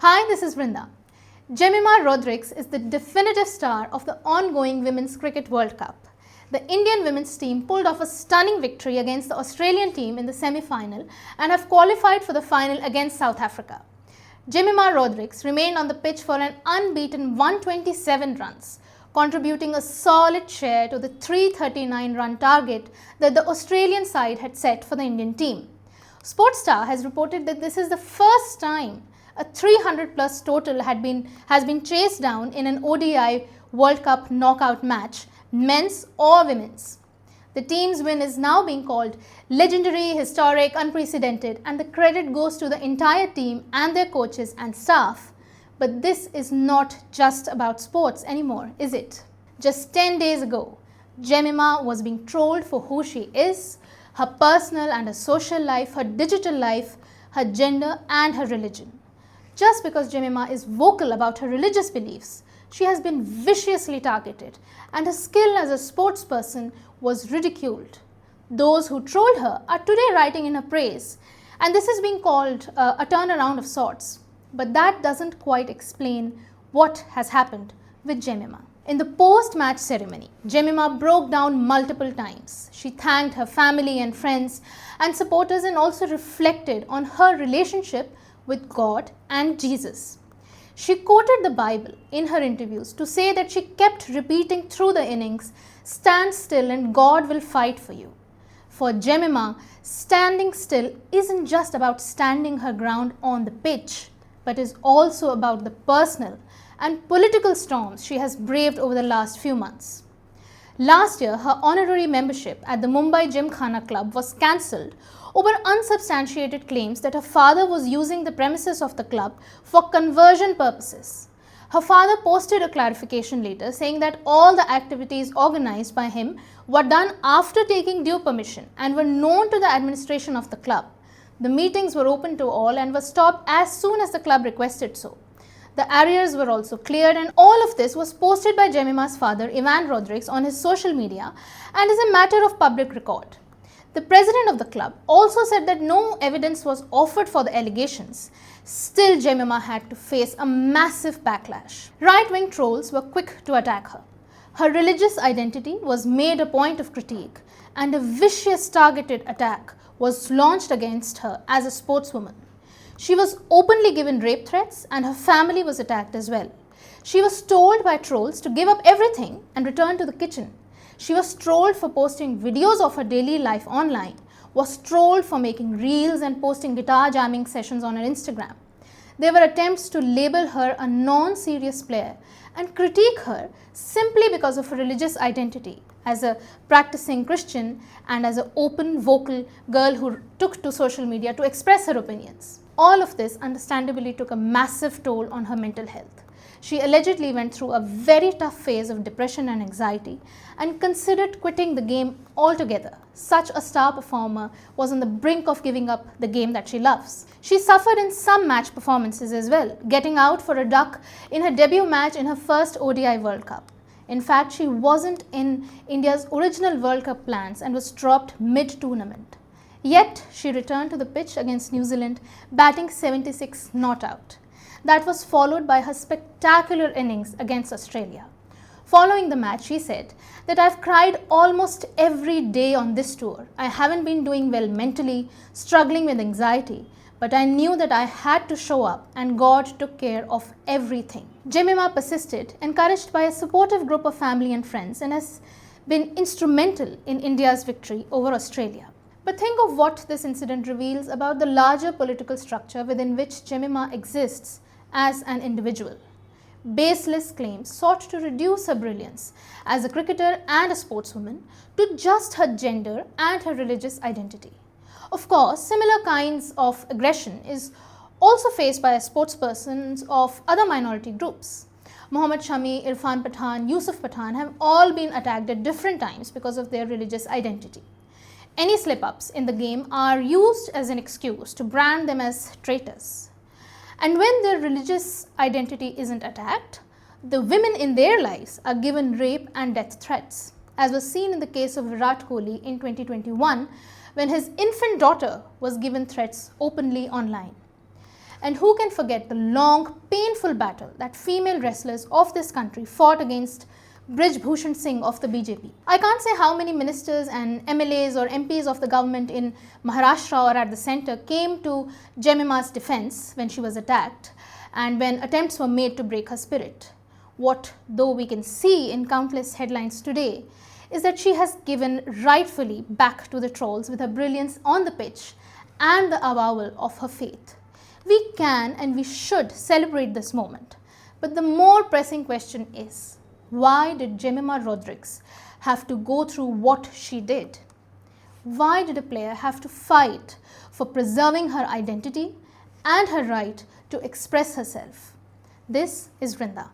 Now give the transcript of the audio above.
Hi, this is Vrinda. Jemimah Rodrigues is the definitive star of the ongoing Women's Cricket World Cup. The Indian women's team pulled off a stunning victory against the Australian team in the semi-final and have qualified for the final against South Africa. Jemimah Rodrigues remained on the pitch for an unbeaten 127 runs, contributing a solid share to the 339-run target that the Australian side had set for the Indian team. Sportstar has reported that this is the first time a 300-plus total has been chased down in an ODI World Cup knockout match, men's or women's. The team's win is now being called legendary, historic, unprecedented, and the credit goes to the entire team and their coaches and staff. But this is not just about sports anymore, is it? Just 10 days ago, Jemimah was being trolled for who she is, her personal and her social life, her digital life, her gender and her religion. Just because Jemimah is vocal about her religious beliefs, she has been viciously targeted and her skill as a sportsperson was ridiculed. Those who trolled her are today writing in her praise, and this is being called a turnaround of sorts. But that doesn't quite explain what has happened with Jemimah. In the post-match ceremony, Jemimah broke down multiple times. She thanked her family and friends and supporters and also reflected on her relationship with God and Jesus. She quoted the Bible in her interviews to say that she kept repeating through the innings, "Stand still and God will fight for you." For Jemimah, standing still isn't just about standing her ground on the pitch, but is also about the personal and political storms she has braved over the last few months. Last year, her honorary membership at the Mumbai Gymkhana Club was cancelled over unsubstantiated claims that her father was using the premises of the club for conversion purposes. Her father posted a clarification later saying that all the activities organized by him were done after taking due permission and were known to the administration of the club. The meetings were open to all and were stopped as soon as the club requested so. The arrears were also cleared, and all of this was posted by Jemimah's father, Ivan Rodrigues, on his social media and is a matter of public record. The president of the club also said that no evidence was offered for the allegations. Still, Jemimah had to face a massive backlash. Right-wing trolls were quick to attack her. Her religious identity was made a point of critique, and a vicious targeted attack was launched against her as a sportswoman. She was openly given rape threats and her family was attacked as well. She was told by trolls to give up everything and return to the kitchen. She was trolled for posting videos of her daily life online, was trolled for making reels and posting guitar jamming sessions on her Instagram. There were attempts to label her a non-serious player and critique her simply because of her religious identity as a practicing Christian and as an open, vocal girl who took to social media to express her opinions. All of this understandably took a massive toll on her mental health. She allegedly went through a very tough phase of depression and anxiety and considered quitting the game altogether. Such a star performer was on the brink of giving up the game that she loves. She suffered in some match performances as well, getting out for a duck in her debut match in her first ODI World Cup. In fact, she wasn't in India's original World Cup plans and was dropped mid-tournament. Yet, she returned to the pitch against New Zealand, batting 76 not out. That was followed by her spectacular innings against Australia. Following the match, she said that "I've cried almost every day on this tour. I haven't been doing well mentally, struggling with anxiety, but I knew that I had to show up and God took care of everything." Jemimah persisted, encouraged by a supportive group of family and friends, and has been instrumental in India's victory over Australia. But think of what this incident reveals about the larger political structure within which Jemimah exists as an individual. Baseless claims sought to reduce her brilliance as a cricketer and a sportswoman to just her gender and her religious identity. Of course, similar kinds of aggression is also faced by sportspersons of other minority groups. Mohammad Shami, Irfan Pathan, Yusuf Pathan have all been attacked at different times because of their religious identity. Any slip-ups in the game are used as an excuse to brand them as traitors. And when their religious identity isn't attacked, the women in their lives are given rape and death threats, as was seen in the case of Virat Kohli in 2021 when his infant daughter was given threats openly online. And who can forget the long, painful battle that female wrestlers of this country fought against Brij Bhushan Singh of the BJP. I can't say how many ministers and MLAs or MPs of the government in Maharashtra or at the centre came to Jemimah's defence when she was attacked and when attempts were made to break her spirit. What though we can see in countless headlines today is that she has given rightfully back to the trolls with her brilliance on the pitch and the avowal of her faith. We can and we should celebrate this moment. But the more pressing question is, why did Jemimah Rodrigues have to go through what she did? Why did a player have to fight for preserving her identity and her right to express herself? This is Vrinda.